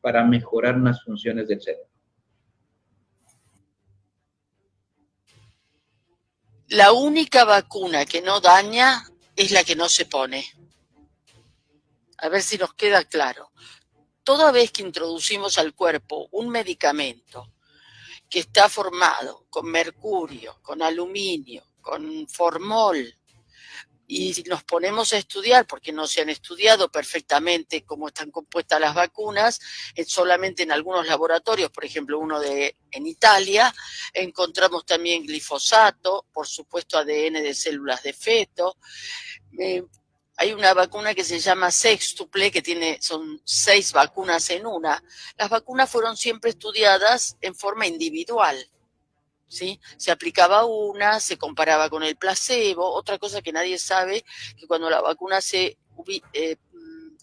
para mejorar unas funciones del cerebro. La única vacuna que no daña es la que no se pone. A ver si nos queda claro. Toda vez que introducimos al cuerpo un medicamento que está formado con mercurio, con aluminio, con formol, y nos ponemos a estudiar, porque no se han estudiado perfectamente cómo están compuestas las vacunas, solamente en algunos laboratorios, por ejemplo en Italia, encontramos también glifosato, por supuesto ADN de células de feto. Hay una vacuna que se llama sextuple, son 6 vacunas en una. Las vacunas fueron siempre estudiadas en forma individual, ¿sí? Se aplicaba una, se comparaba con el placebo. Otra cosa que nadie sabe, que cuando la vacuna se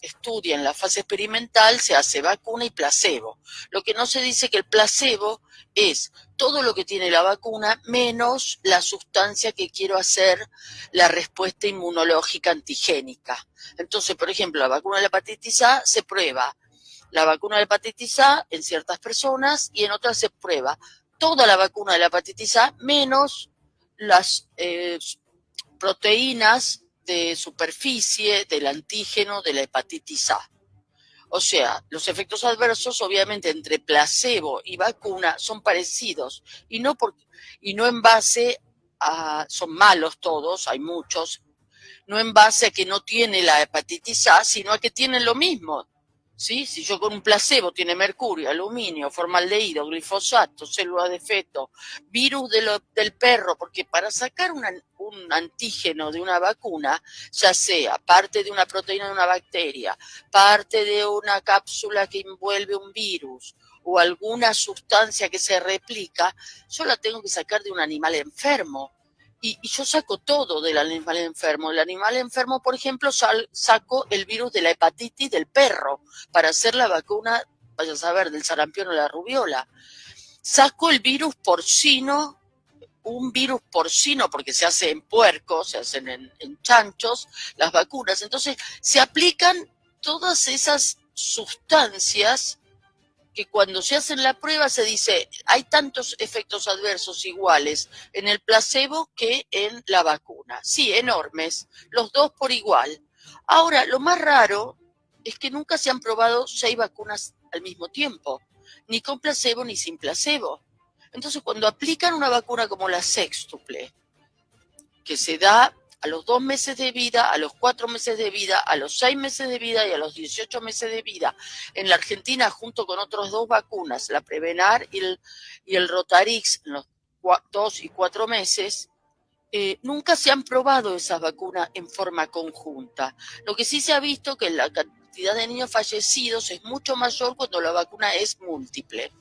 estudia en la fase experimental, se hace vacuna y placebo. Lo que no se dice que el placebo es todo lo que tiene la vacuna menos la sustancia que quiero hacer la respuesta inmunológica antigénica. Entonces, por ejemplo, la vacuna de la hepatitis A se prueba la vacuna de la hepatitis A en ciertas personas y en otras se prueba toda la vacuna de la hepatitis A menos las proteínas de superficie del antígeno de la hepatitis A. O sea, los efectos adversos, obviamente, entre placebo y vacuna son parecidos y no en base a, son malos todos, hay muchos, no en base a que no tiene la hepatitis A, sino a que tienen lo mismo. ¿Sí? Si yo con un placebo tiene mercurio, aluminio, formaldehído, glifosato, células de feto, virus del perro, porque para sacar un antígeno de una vacuna, ya sea parte de una proteína de una bacteria, parte de una cápsula que envuelve un virus o alguna sustancia que se replica, yo la tengo que sacar de un animal enfermo. Y yo saco todo del animal enfermo. El animal enfermo, por ejemplo, saco el virus de la hepatitis del perro para hacer la vacuna, vaya a saber, del sarampión o la rubiola. Saco el virus porcino, un virus porcino, porque se hace en puercos, se hacen en chanchos las vacunas. Entonces, se aplican todas esas sustancias que cuando se hace la prueba se dice hay tantos efectos adversos iguales en el placebo que en la vacuna. Sí, enormes, los dos por igual. Ahora, lo más raro es que nunca se han probado 6 vacunas al mismo tiempo, ni con placebo ni sin placebo. Entonces, cuando aplican una vacuna como la sextuple, que se da a los 2 meses de vida, a los 4 meses de vida, a los 6 meses de vida y a los 18 meses de vida. En la Argentina, junto con otras 2 vacunas, la Prevenar y el Rotarix, en los 2 y 4 meses, nunca se han probado esas vacunas en forma conjunta. Lo que sí se ha visto que la cantidad de niños fallecidos es mucho mayor cuando la vacuna es múltiple.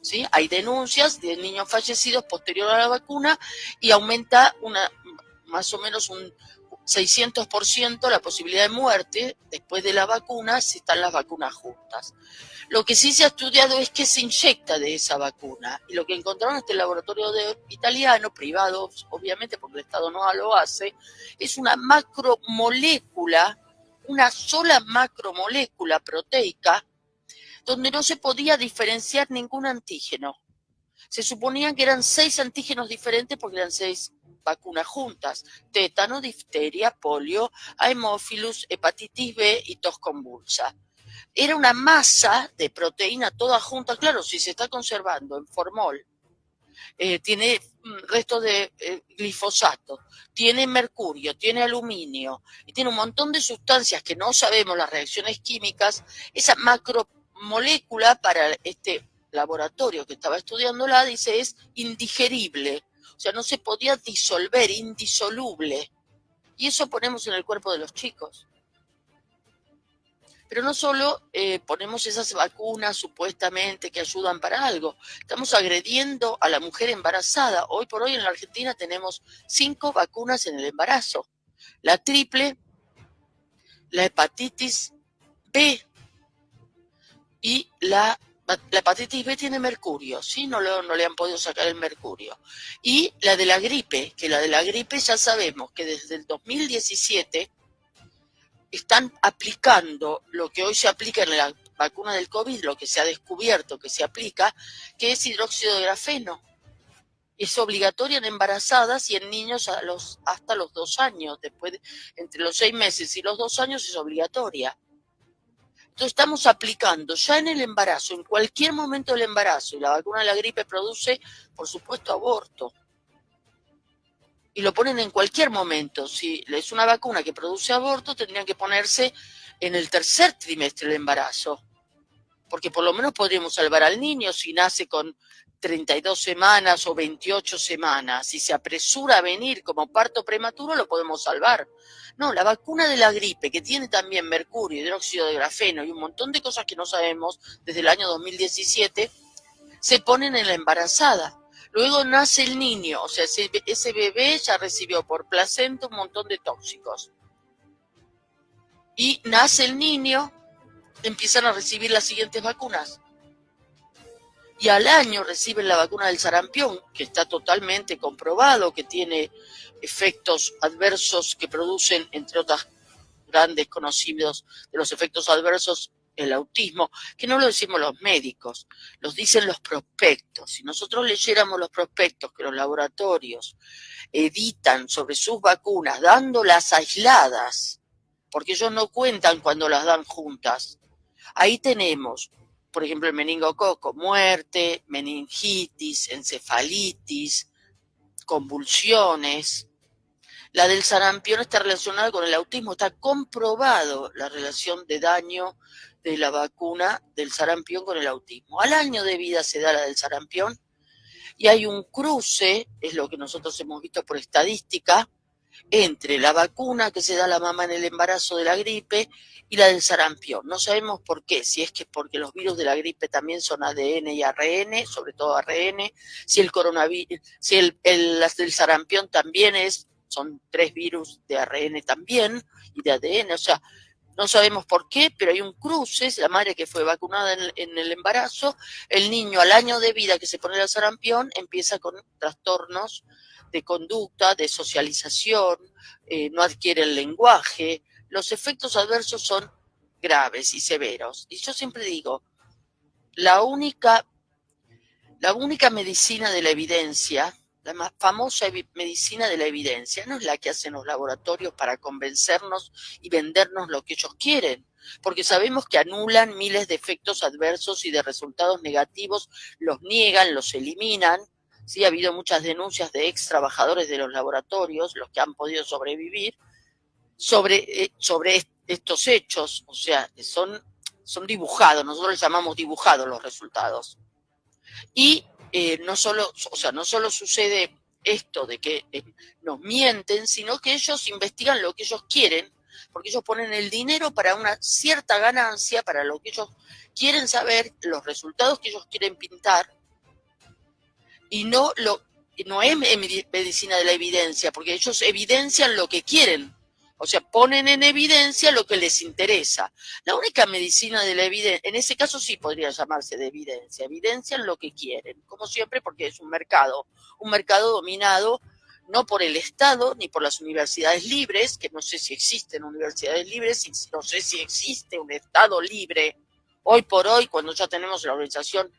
¿Sí? Hay denuncias de niños fallecidos posterior a la vacuna y aumenta más o menos un 600% la posibilidad de muerte después de la vacuna si están las vacunas juntas. Lo que sí se ha estudiado es qué se inyecta de esa vacuna. Y lo que encontraron en este laboratorio italiano, privado obviamente porque el Estado no lo hace, es una macromolécula, una sola macromolécula proteica, donde no se podía diferenciar ningún antígeno. Se suponían que eran 6 antígenos diferentes porque eran 6 vacunas juntas: tétano, difteria, polio, haemophilus, hepatitis B y tos convulsa. Era una masa de proteína toda junta. Claro, si se está conservando en formol, tiene restos de glifosato, tiene mercurio, tiene aluminio y tiene un montón de sustancias que no sabemos las reacciones químicas. Esa macromolécula para este laboratorio que estaba estudiándola, dice, es indigerible, o sea, no se podía disolver, indisoluble. Y eso ponemos en el cuerpo de los chicos. Pero no solo ponemos esas vacunas supuestamente que ayudan para algo, estamos agrediendo a la mujer embarazada. Hoy por hoy en la Argentina tenemos 5 vacunas en el embarazo: la triple, la hepatitis B y la hepatitis B tiene mercurio, ¿sí? No le han podido sacar el mercurio. Y la de la gripe, que la de la gripe ya sabemos que desde el 2017 están aplicando lo que hoy se aplica en la vacuna del COVID, lo que se ha descubierto que se aplica, que es hidróxido de grafeno. Es obligatoria en embarazadas y en niños hasta los 2 años. Después, entre los 6 meses y los 2 años es obligatoria. Entonces estamos aplicando ya en el embarazo, en cualquier momento del embarazo, y la vacuna de la gripe produce, por supuesto, aborto. Y lo ponen en cualquier momento. Si es una vacuna que produce aborto, tendrían que ponerse en el tercer trimestre del embarazo. Porque por lo menos podríamos salvar al niño si nace con 32 semanas o 28 semanas. Si se apresura a venir como parto prematuro, lo podemos salvar. No, la vacuna de la gripe, que tiene también mercurio, hidróxido de grafeno y un montón de cosas que no sabemos desde el año 2017, se ponen en la embarazada. Luego nace el niño, o sea, ese bebé ya recibió por placenta un montón de tóxicos. Y nace el niño, empiezan a recibir las siguientes vacunas. Y al año reciben la vacuna del sarampión, que está totalmente comprobado, que tiene efectos adversos que producen, entre otras grandes conocidos de los efectos adversos, el autismo, que no lo decimos los médicos, los dicen los prospectos. Si nosotros leyéramos los prospectos que los laboratorios editan sobre sus vacunas, dándolas aisladas, porque ellos no cuentan cuando las dan juntas, ahí tenemos, por ejemplo, el meningococo, muerte, meningitis, encefalitis, convulsiones. La del sarampión está relacionada con el autismo, está comprobado la relación de daño de la vacuna del sarampión con el autismo. Al año de vida se da la del sarampión y hay un cruce, es lo que nosotros hemos visto por estadística, entre la vacuna que se da a la mamá en el embarazo de la gripe y la del sarampión. No sabemos por qué, si es que es porque los virus de la gripe también son ADN y ARN, sobre todo ARN, si el coronavirus, si las del sarampión también son 3 virus de ARN también y de ADN, o sea, no sabemos por qué, pero hay un cruce, la madre que fue vacunada en el embarazo, el niño al año de vida que se pone el sarampión empieza con trastornos de conducta, de socialización, no adquiere el lenguaje, los efectos adversos son graves y severos. Y yo siempre digo, la única medicina de la evidencia, la más famosa medicina de la evidencia, no es la que hacen los laboratorios para convencernos y vendernos lo que ellos quieren, porque sabemos que anulan miles de efectos adversos y de resultados negativos, los niegan, los eliminan. Sí, ha habido muchas denuncias de ex trabajadores de los laboratorios, los que han podido sobrevivir, sobre estos hechos, o sea, son dibujados, nosotros les llamamos dibujados los resultados. Y no solo sucede esto de que nos mienten, sino que ellos investigan lo que ellos quieren, porque ellos ponen el dinero para una cierta ganancia, para lo que ellos quieren saber, los resultados que ellos quieren pintar, y no es medicina de la evidencia, porque ellos evidencian lo que quieren, o sea, ponen en evidencia lo que les interesa. La única medicina de la evidencia, en ese caso sí podría llamarse de evidencia, evidencian lo que quieren, como siempre, porque es un mercado dominado no por el Estado ni por las universidades libres, que no sé si existen universidades libres, no sé si existe un Estado libre hoy por hoy, cuando ya tenemos la organización,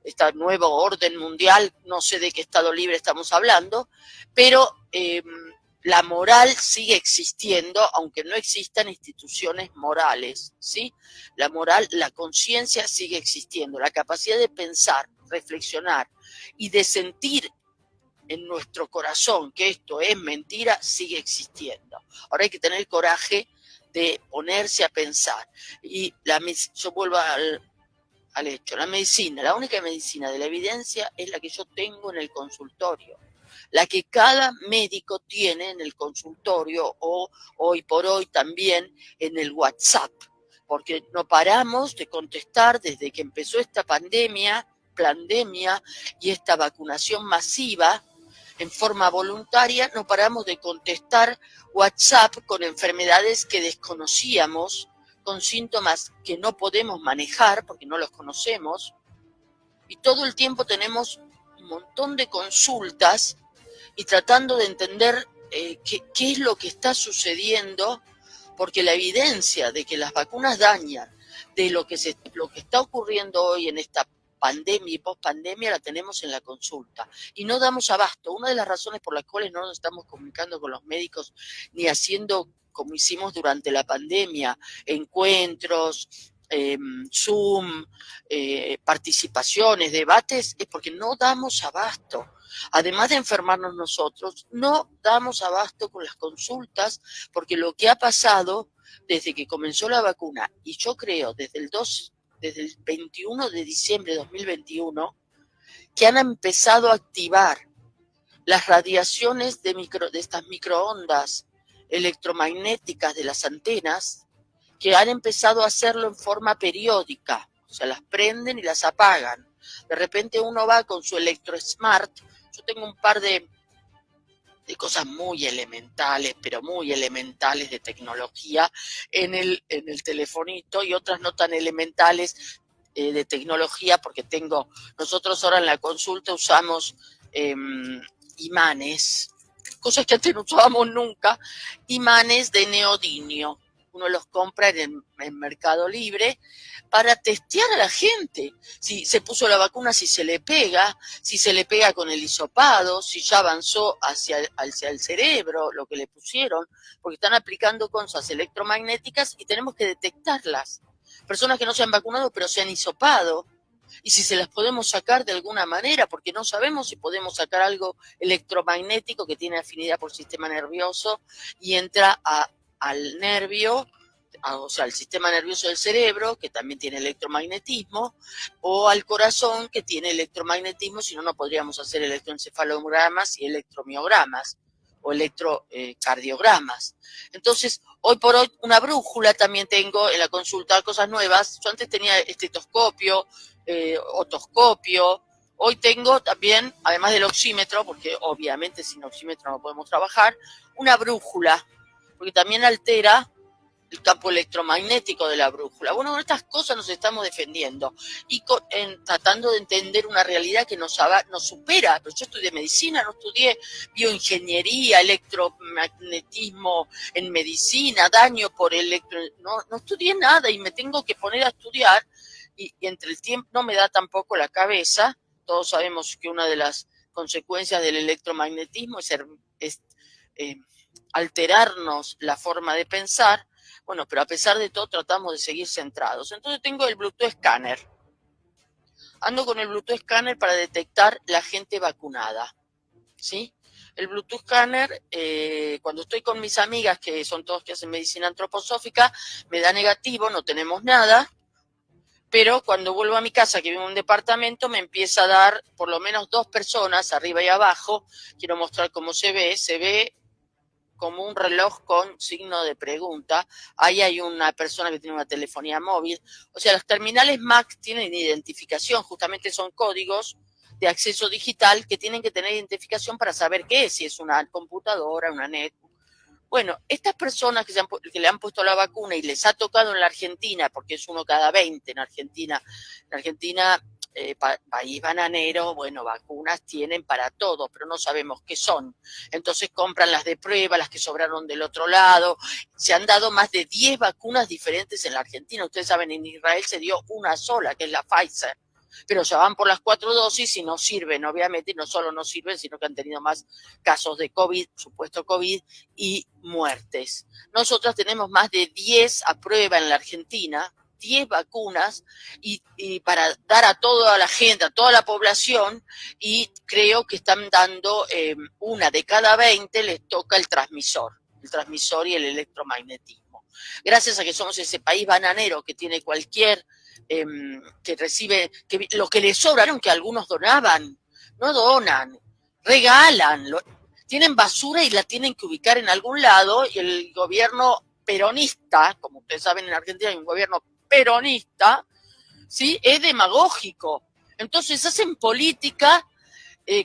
este nuevo orden mundial, no sé de qué Estado libre estamos hablando, pero la moral sigue existiendo, aunque no existan instituciones morales, ¿sí? La moral, la conciencia sigue existiendo, la capacidad de pensar, reflexionar y de sentir en nuestro corazón que esto es mentira sigue existiendo. Ahora hay que tener coraje de ponerse a pensar. Y yo vuelvo al hecho, la medicina, la única medicina de la evidencia es la que yo tengo en el consultorio, la que cada médico tiene en el consultorio o hoy por hoy también en el WhatsApp, porque no paramos de contestar desde que empezó esta pandemia y esta vacunación masiva en forma voluntaria, no paramos de contestar WhatsApp con enfermedades que desconocíamos, con síntomas que no podemos manejar porque no los conocemos, y todo el tiempo tenemos un montón de consultas y tratando de entender qué es lo que está sucediendo, porque la evidencia de que las vacunas dañan de lo que está ocurriendo hoy en esta pandemia y post-pandemia la tenemos en la consulta y no damos abasto. Una de las razones por las cuales no nos estamos comunicando con los médicos ni haciendo como hicimos durante la pandemia, encuentros, Zoom, participaciones, debates, es porque no damos abasto. Además de enfermarnos nosotros, no damos abasto con las consultas, porque lo que ha pasado desde que comenzó la vacuna, y yo creo desde el 21 de diciembre de 2021, que han empezado a activar las radiaciones de estas microondas electromagnéticas de las antenas, que han empezado a hacerlo en forma periódica, o sea, las prenden y las apagan. De repente uno va con su ElectroSmart, yo tengo un par de cosas muy elementales, pero muy elementales de tecnología en el telefonito, y otras no tan elementales de tecnología, porque nosotros ahora en la consulta usamos imanes, cosas que antes no usábamos nunca, imanes de neodimio. Uno los compra en Mercado Libre para testear a la gente, si se puso la vacuna, si se le pega con el hisopado, si ya avanzó hacia el cerebro lo que le pusieron, porque están aplicando cosas electromagnéticas y tenemos que detectarlas. Personas que no se han vacunado pero se han hisopado, y si se las podemos sacar de alguna manera, porque no sabemos si podemos sacar algo electromagnético que tiene afinidad por el sistema nervioso y entra al nervio, o sea, al sistema nervioso del cerebro, que también tiene electromagnetismo, o al corazón, que tiene electromagnetismo, si no, no podríamos hacer electroencefalogramas y electromiogramas o electrocardiogramas. Entonces, hoy por hoy, una brújula también tengo en la consulta, cosas nuevas. Yo antes tenía estetoscopio, otoscopio. Hoy tengo también, además del oxímetro, porque obviamente sin oxímetro no podemos trabajar, una brújula, porque también altera el campo electromagnético de la brújula. Bueno, con estas cosas nos estamos defendiendo y tratando de entender una realidad que nos supera. Pero yo estudié medicina, no estudié bioingeniería, electromagnetismo en medicina, daño por no estudié nada y me tengo que poner a estudiar y entre el tiempo no me da tampoco la cabeza. Todos sabemos que una de las consecuencias del electromagnetismo es alterarnos la forma de pensar. Bueno, pero a pesar de todo tratamos de seguir centrados. Entonces tengo el Bluetooth Scanner. Ando con el Bluetooth Scanner para detectar la gente vacunada, ¿sí? El Bluetooth Scanner, cuando estoy con mis amigas, que son todos que hacen medicina antroposófica, me da negativo, no tenemos nada. Pero cuando vuelvo a mi casa, que vivo en un departamento, me empieza a dar por lo menos 2 personas, arriba y abajo. Quiero mostrar cómo se ve como un reloj con signo de pregunta. Ahí hay una persona que tiene una telefonía móvil. O sea, los terminales Mac tienen identificación, justamente son códigos de acceso digital que tienen que tener identificación para saber qué es, si es una computadora, una netbook. Bueno, estas personas que le han puesto la vacuna y les ha tocado en la Argentina, porque es uno cada 20 en Argentina, país bananero, bueno, vacunas tienen para todo, pero no sabemos qué son. Entonces compran las de prueba, las que sobraron del otro lado. Se han dado más de 10 vacunas diferentes en la Argentina. Ustedes saben, en Israel se dio una sola, que es la Pfizer. Pero ya van por las 4 dosis y no sirven, obviamente, y no solo no sirven, sino que han tenido más casos de COVID, supuesto COVID, y muertes. Nosotros tenemos más de 10 a prueba en la Argentina, 10 vacunas, y para dar a toda la gente, a toda la población, y creo que están dando una de cada 20 les toca el transmisor y el electromagnetismo. Gracias a que somos ese país bananero que tiene cualquier que recibe, que lo que les sobraron, que algunos donaban, no donan, regalan, tienen basura y la tienen que ubicar en algún lado, y el gobierno peronista, como ustedes saben, en Argentina hay un gobierno peronista, ¿sí? Es demagógico. Entonces hacen política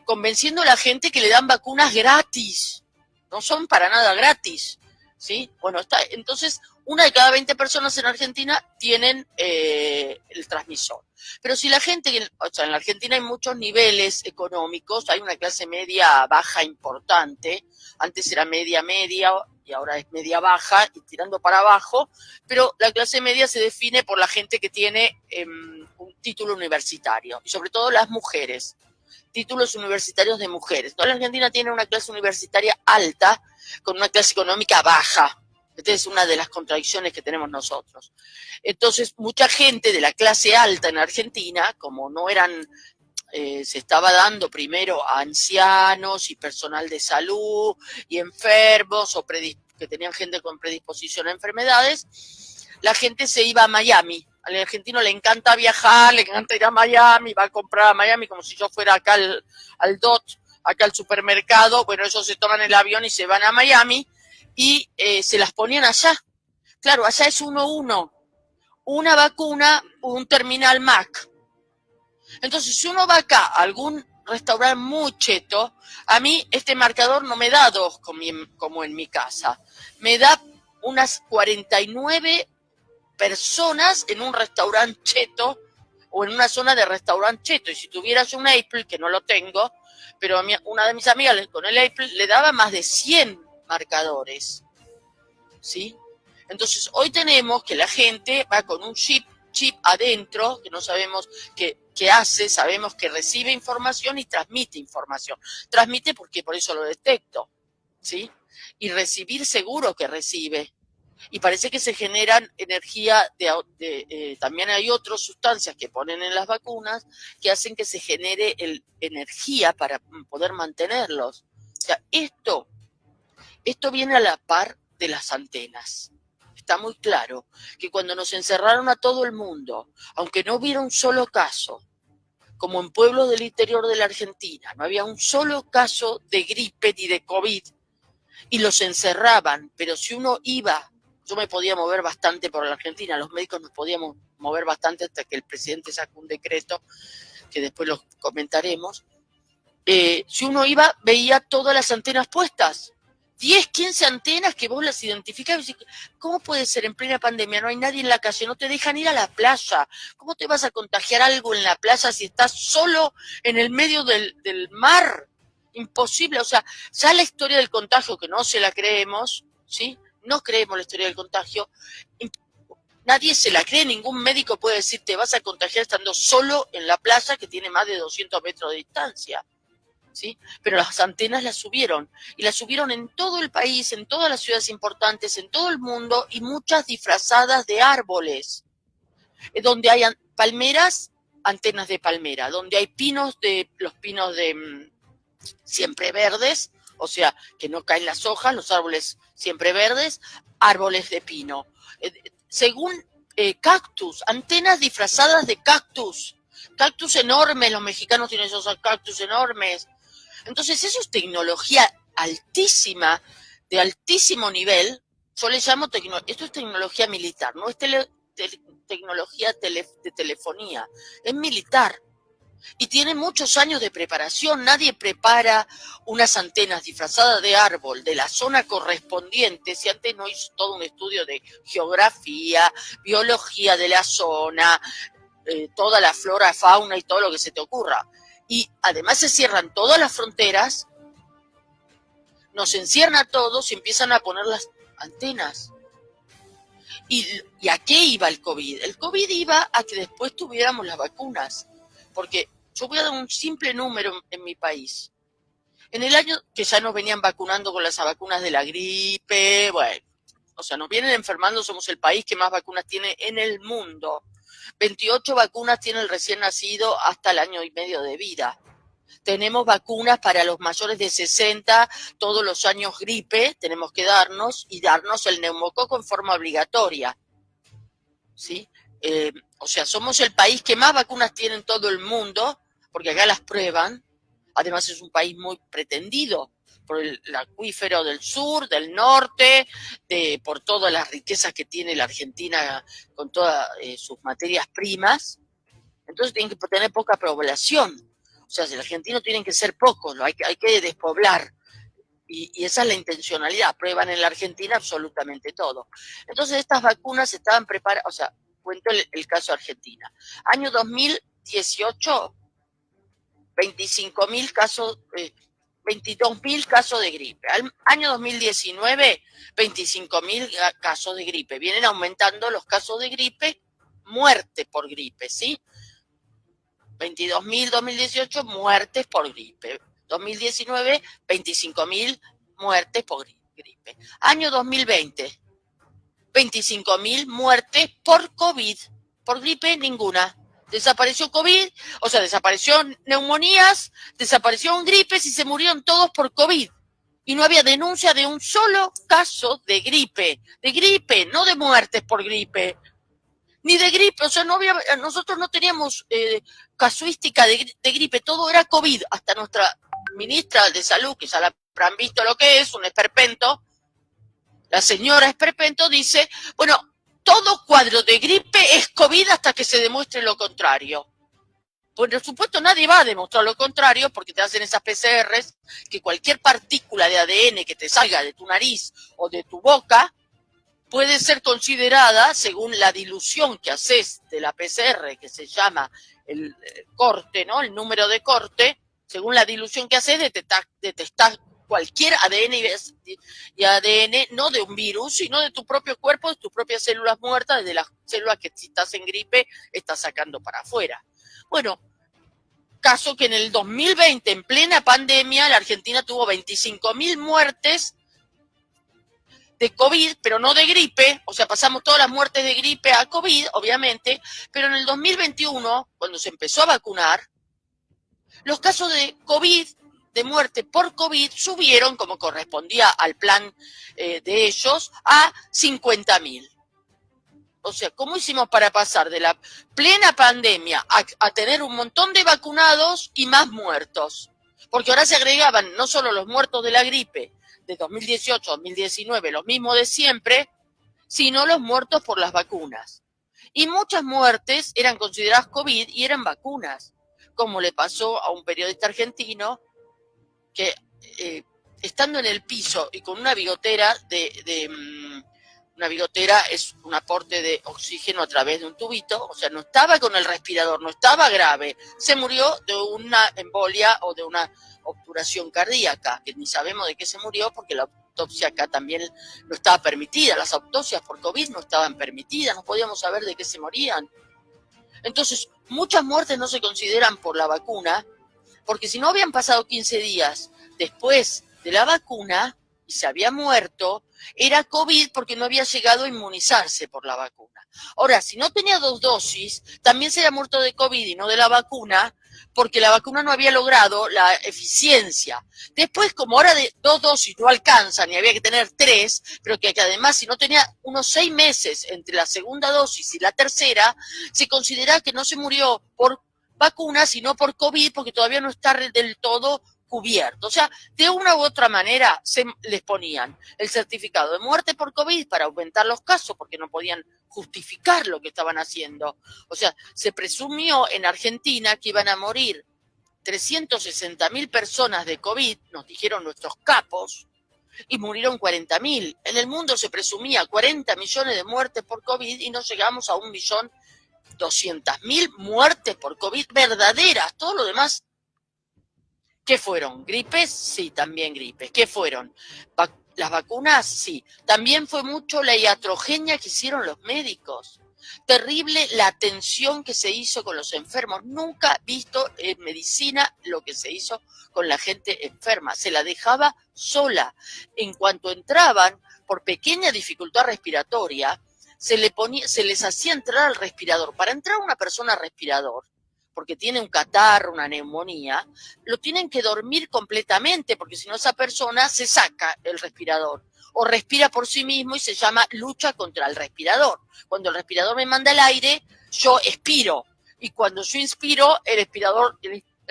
convenciendo a la gente que le dan vacunas gratis. No son para nada gratis, ¿sí? Bueno, entonces, una de cada 20 personas en Argentina tienen el transmisor. Pero si la gente, o sea, en la Argentina hay muchos niveles económicos, hay una clase media baja importante, antes era media, y ahora es media baja y tirando para abajo, pero la clase media se define por la gente que tiene un título universitario, y sobre todo las mujeres, títulos universitarios de mujeres. Toda la Argentina tiene una clase universitaria alta con una clase económica baja. Esta es una de las contradicciones que tenemos nosotros. Entonces, mucha gente de la clase alta en Argentina, como no eran, se estaba dando primero a ancianos y personal de salud y enfermos o que tenían gente con predisposición a enfermedades, la gente se iba a Miami. Al argentino le encanta viajar, le encanta ir a Miami, va a comprar a Miami como si yo fuera acá al DOT, acá al supermercado. Bueno, ellos se toman el avión y se van a Miami y se las ponían allá. Claro, allá es 1-1. Una vacuna, un terminal Mac. Entonces, si uno va acá a algún restaurante muy cheto, a mí este marcador no me da 2 como en mi casa. Me da unas 49 personas en un restaurante cheto o en una zona de restaurante cheto. Y si tuvieras un Apple, que no lo tengo, pero una de mis amigas con el Apple le daba más de 100 marcadores, ¿sí? Entonces, hoy tenemos que la gente va con un chip adentro, que no sabemos qué hace, sabemos que recibe información y transmite información. Transmite porque por eso lo detecto, ¿sí? Y recibir seguro que recibe. Y parece que se generan energía también hay otras sustancias que ponen en las vacunas que hacen que se genere energía para poder mantenerlos. O sea, esto viene a la par de las antenas. Está muy claro que cuando nos encerraron a todo el mundo, aunque no hubiera un solo caso, como en pueblos del interior de la Argentina, no había un solo caso de gripe ni de COVID, y los encerraban, pero si uno iba, yo me podía mover bastante por la Argentina, los médicos nos podíamos mover bastante hasta que el presidente sacó un decreto, que después lo comentaremos. Si uno iba, veía todas las antenas puestas, 10, 15 antenas que vos las identificabas. ¿Cómo puede ser en plena pandemia? No hay nadie en la calle, no te dejan ir a la playa. ¿Cómo te vas a contagiar algo en la playa si estás solo en el medio del mar? Imposible. O sea, ya la historia del contagio, que no se la creemos, ¿sí? No creemos la historia del contagio. Nadie se la cree, ningún médico puede decir te vas a contagiar estando solo en la playa que tiene más de 200 metros de distancia. ¿Sí? Pero las antenas las subieron, y las subieron en todo el país, en todas las ciudades importantes, en todo el mundo, y muchas disfrazadas de árboles, donde hay palmeras, antenas de palmera, donde hay los pinos de siempre verdes, o sea, que no caen las hojas, los árboles siempre verdes, árboles de pino. Según cactus, antenas disfrazadas de cactus enormes, los mexicanos tienen esos cactus enormes. Entonces, eso es tecnología altísima, de altísimo nivel. Yo le llamo esto es tecnología militar, no es tecnología de telefonía, es militar. Y tiene muchos años de preparación. Nadie prepara unas antenas disfrazadas de árbol de la zona correspondiente si antes no hizo todo un estudio de geografía, biología de la zona, toda la flora, fauna y todo lo que se te ocurra. Y además se cierran todas las fronteras, nos encierran a todos y empiezan a poner las antenas. ¿Y a qué iba el COVID? El COVID iba a que después tuviéramos las vacunas, porque yo voy a dar un simple número en mi país. En el año que ya nos venían vacunando con las vacunas de la gripe, bueno, o sea, nos vienen enfermando, somos el país que más vacunas tiene en el mundo. 28 vacunas tiene el recién nacido hasta el año y medio de vida. Tenemos vacunas para los mayores de 60, todos los años gripe, tenemos que darnos el neumococo en forma obligatoria, ¿sí? O sea, somos el país que más vacunas tiene en todo el mundo, porque acá las prueban. Además es un país muy pretendido por el acuífero del sur, del norte, por todas las riquezas que tiene la Argentina con todas sus materias primas. Entonces tienen que tener poca población. O sea, si el argentino tienen que ser pocos, hay que despoblar. Y esa es la intencionalidad. Prueban en la Argentina absolutamente todo. Entonces estas vacunas estaban preparadas. O sea, cuento el caso de Argentina. Año 2018, 25.000 casos, 22.000 casos de gripe. Al año 2019, 25.000 casos de gripe. Vienen aumentando los casos de gripe, muerte por gripe, ¿sí? 22.000 2018 muertes por gripe. 2019, 25.000 muertes por gripe. Año 2020, 25.000 muertes por COVID. Por gripe, ninguna. Desapareció COVID, o sea, desapareció neumonías, desaparecieron gripes y se murieron todos por COVID. Y no había denuncia de un solo caso de gripe, no de muertes por gripe, ni de gripe, o sea, no había, nosotros no teníamos casuística de gripe, todo era COVID, hasta nuestra ministra de Salud, que ya la habrán visto lo que es, un esperpento, la señora esperpento dice, bueno, todo cuadro de gripe es COVID hasta que se demuestre lo contrario. Pues, por supuesto, nadie va a demostrar lo contrario porque te hacen esas PCRs que cualquier partícula de ADN que te salga de tu nariz o de tu boca puede ser considerada, según la dilución que haces de la PCR, que se llama el corte, ¿no? El número de corte, según la dilución que haces, detectar cualquier ADN y ADN, no de un virus, sino de tu propio cuerpo, de tus propias células muertas, de las células que si estás en gripe estás sacando para afuera. Bueno, caso que en el 2020, en plena pandemia, la Argentina tuvo 25.000 muertes de COVID, pero no de gripe, o sea, pasamos todas las muertes de gripe a COVID, obviamente, pero en el 2021, cuando se empezó a vacunar, los casos de COVID, de muerte por COVID, subieron, como correspondía al plan de ellos, a 50.000. O sea, ¿cómo hicimos para pasar de la plena pandemia a tener un montón de vacunados y más muertos? Porque ahora se agregaban no solo los muertos de la gripe de 2018, 2019, los mismos de siempre, sino los muertos por las vacunas. Y muchas muertes eran consideradas COVID y eran vacunas, como le pasó a un periodista argentino que estando en el piso y con una bigotera una bigotera es un aporte de oxígeno a través de un tubito, o sea, no estaba con el respirador, no estaba grave, se murió de una embolia o de una obturación cardíaca, que ni sabemos de qué se murió porque la autopsia acá también no estaba permitida, las autopsias por COVID no estaban permitidas, no podíamos saber de qué se morían. Entonces, muchas muertes no se consideran por la vacuna, porque si no habían pasado 15 días después de la vacuna y se había muerto, era COVID porque no había llegado a inmunizarse por la vacuna. Ahora, si no tenía 2 dosis, también se había muerto de COVID y no de la vacuna, porque la vacuna no había logrado la eficiencia. Después, como ahora de 2 dosis no alcanzan y había que tener 3, pero que además si no tenía unos 6 meses entre la segunda dosis y la tercera, se considera que no se murió por vacuna, sino por COVID, porque todavía no está del todo cubierto. O sea, de una u otra manera se les ponían el certificado de muerte por COVID para aumentar los casos, porque no podían justificar lo que estaban haciendo. O sea, se presumió en Argentina que iban a morir 360.000 personas de COVID, nos dijeron nuestros capos, y murieron 40.000. En el mundo se presumía 40 millones de muertes por COVID y no llegamos a 1.200.000 muertes por COVID verdaderas. Todo lo demás, ¿qué fueron? ¿Gripes? Sí, también gripes. ¿Qué fueron? ¿Las vacunas? Sí. También fue mucho la iatrogenia que hicieron los médicos. Terrible la atención que se hizo con los enfermos. Nunca visto en medicina lo que se hizo con la gente enferma. Se la dejaba sola. En cuanto entraban, por pequeña dificultad respiratoria, se les hacía entrar al respirador. Para entrar una persona al respirador, porque tiene un catarro, una neumonía, lo tienen que dormir completamente, porque si no esa persona se saca el respirador o respira por sí mismo y se llama lucha contra el respirador. Cuando el respirador me manda el aire, yo expiro, y cuando yo inspiro, el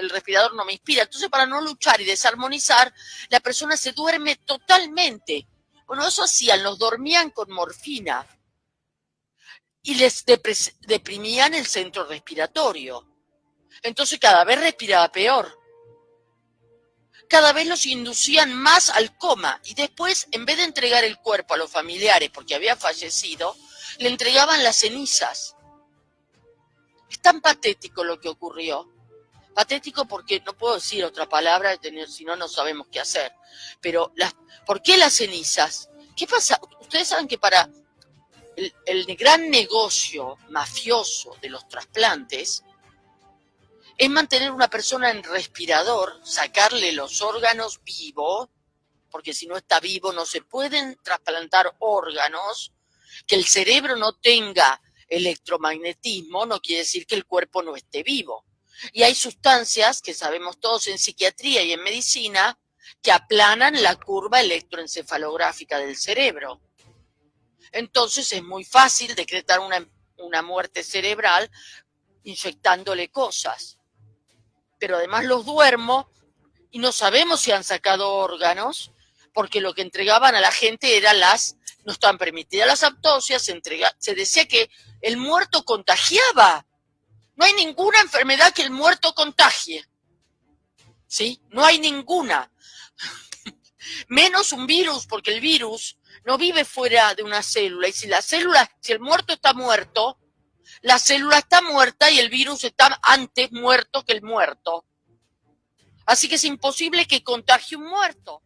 respirador no me inspira. Entonces, para no luchar y desarmonizar, la persona se duerme totalmente. Bueno, eso hacían, los dormían con morfina y les deprimían el centro respiratorio. Entonces cada vez respiraba peor. Cada vez los inducían más al coma y después, en vez de entregar el cuerpo a los familiares porque había fallecido, le entregaban las cenizas. Es tan patético lo que ocurrió. Patético porque no puedo decir otra palabra, si no, no sabemos qué hacer. Pero, ¿por qué las cenizas? ¿Qué pasa? Ustedes saben que para el gran negocio mafioso de los trasplantes es mantener una persona en respirador, sacarle los órganos vivos, porque si no está vivo no se pueden trasplantar órganos. Que el cerebro no tenga electromagnetismo no quiere decir que el cuerpo no esté vivo. Y hay sustancias que sabemos todos en psiquiatría y en medicina que aplanan la curva electroencefalográfica del cerebro. Entonces es muy fácil decretar una muerte cerebral inyectándole cosas. Pero además los duermo y no sabemos si han sacado órganos, porque lo que entregaban a la gente no estaban permitidas las autopsias, se decía que el muerto contagiaba. No hay ninguna enfermedad que el muerto contagie. ¿Sí? No hay ninguna. Menos un virus, porque el virus no vive fuera de una célula. Y si el muerto está muerto, la célula está muerta y el virus está antes muerto que el muerto. Así que es imposible que contagie un muerto.